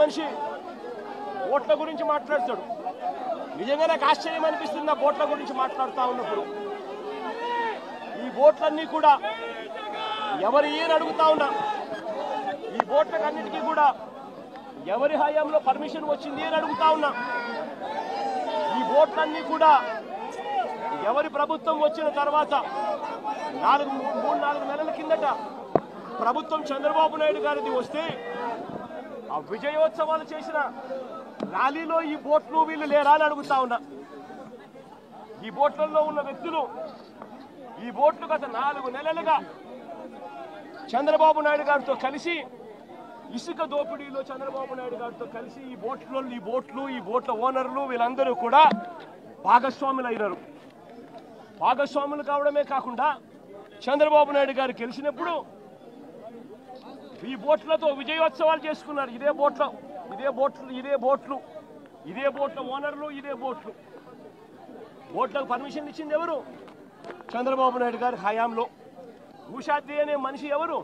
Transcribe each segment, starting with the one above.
మనిషి ఓట్ల గురించి మాట్లాడతాడు. నిజంగా నాకు ఆశ్చర్యం అనిపిస్తుంది ఆ ఓట్ల గురించి మాట్లాడుతూ ఉన్నప్పుడు. ఈ ఓట్లన్నీ కూడా ఎవరు ఏని అడుగుతా ఉన్నా, ఈ ఓట్లకన్నిటికీ కూడా ఎవరి హయాంలో పర్మిషన్ వచ్చింది అని అడుగుతా ఉన్నా. ఈ ఓట్లన్నీ కూడా ఎవరి ప్రభుత్వం వచ్చిన తర్వాత 3-4 నెలల కిందట ప్రభుత్వం చంద్రబాబు నాయుడు గారిది వస్తే ఆ విజయోత్సవాలు చేసిన ర్యాలీలో ఈ ఓట్లు వీళ్ళు లేరా అని అడుగుతా ఉన్నా. ఈ ఓట్లలో ఉన్న వ్యక్తులు ఈ ఓట్లు గత 4 నెలలుగా చంద్రబాబు నాయుడు గారితో కలిసి ఇసుక దోపిడీలో చంద్రబాబు నాయుడు గారితో కలిసి ఈ బోట్ల ఓనర్లు వీళ్ళందరూ కూడా భాగస్వాములు అయినారు. భాగస్వాములు కావడమే కాకుండా చంద్రబాబు నాయుడు గారు గెలిచినప్పుడు ఈ బోట్లతో విజయోత్సవాలు చేసుకున్నారు. ఇదే బోట్ల ఓనర్లు, ఇదే బోట్లకు పర్మిషన్ ఇచ్చింది ఎవరు? చంద్రబాబు నాయుడు గారి హయాంలో. ఉషాద్రి అనే మనిషి ఎవరు?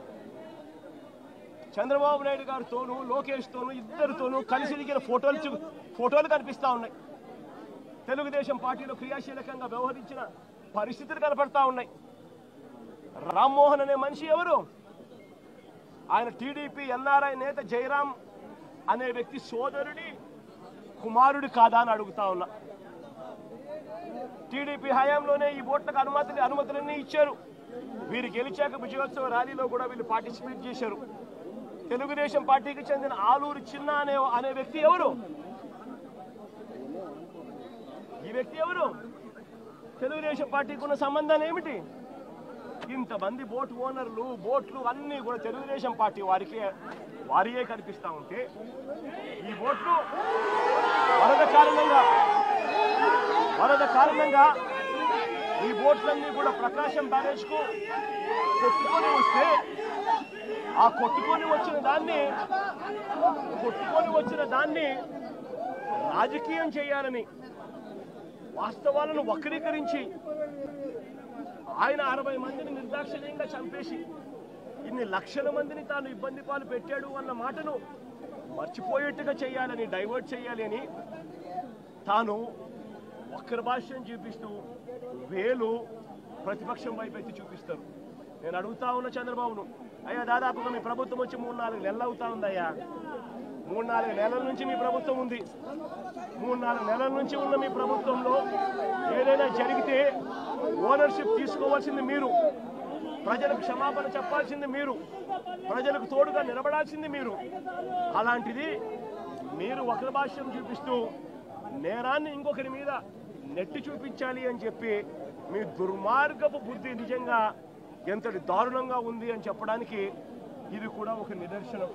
చంద్రబాబు నాయుడు గారితోనూ లోకేష్తోనూ ఇద్దరితోనూ కలిసి దిగిన ఫోటోలు కనిపిస్తా ఉన్నాయి. తెలుగుదేశం పార్టీలో క్రియాశీలకంగా వ్యవహరించిన పరిస్థితులు కనపడతా ఉన్నాయి. రామ్మోహన్ అనే మనిషి ఎవరు? ఆయన టీడీపీ ఎన్ఆర్ఐ నేత జయరాం అనే వ్యక్తి సోదరుడి కుమారుడి కాదా అని అడుగుతా ఉన్నా. టీడీపీ హయాంలోనే ఈ ఓట్లకు అనుమతులన్నీ ఇచ్చారు. వీరు గెలిచాక విజయోత్సవ ర్యాలీలో కూడా వీళ్ళు పార్టిసిపేట్ చేశారు. తెలుగుదేశం పార్టీకి చెందిన ఆలూరు చిన్న అనే వ్యక్తి ఎవరు? ఈ వ్యక్తి ఎవరు? తెలుగుదేశం పార్టీకి ఉన్న సంబంధాలు ఏమిటి? ఇంతమంది బోట్ ఓనర్లు, బోట్లు అన్నీ కూడా తెలుగుదేశం పార్టీ వారియే కనిపిస్తూ ఉంటే ఈ బోట్లు వరద కారణంగా ఈ బోట్లన్నీ కూడా ప్రకాశం బ్యారేజ్కు కొట్టుకొని వస్తే ఆ కొట్టుకొని వచ్చిన దాన్ని రాజకీయం చేయాలని వాస్తవాలను వక్రీకరించి ఆయన 60 మందిని నిర్దాక్షిణ్యంగా చంపేసి ఇన్ని లక్షల మందిని తాను ఇబ్బంది పాలు పెట్టాడు అన్న మాటను మర్చిపోయేట్టుగా చేయాలని, డైవర్ట్ చేయాలి అని తాను వక్ర భాష్యం చూపిస్తూ వేలు ప్రతిపక్షం వైపు ఎత్తి చూపిస్తారు. నేను అడుగుతా ఉన్న చంద్రబాబును, అయ్యా దాదాపుగా మీ ప్రభుత్వం వచ్చి 3-4 నెలలు అవుతా ఉందయ్యా. 3-4 నెలల నుంచి మీ ప్రభుత్వం ఉంది. 3-4 నెలల నుంచి ఉన్న మీ ప్రభుత్వంలో ఏదైనా జరిగితే ఓనర్షిప్ తీసుకోవాల్సింది మీరు, ప్రజలకు క్షమాపణ చెప్పాల్సింది మీరు, ప్రజలకు తోడుగా నిలబడాల్సింది మీరు. అలాంటిది మీరు వక్రభాష్యం చూపిస్తూ నేరాన్ని ఇంకొకరి మీద నెట్టి చూపించాలి అని చెప్పి మీ దుర్మార్గపు బుద్ధి నిజంగా ఎంతటి దారుణంగా ఉంది అని చెప్పడానికి ఇది కూడా ఒక నిదర్శనం.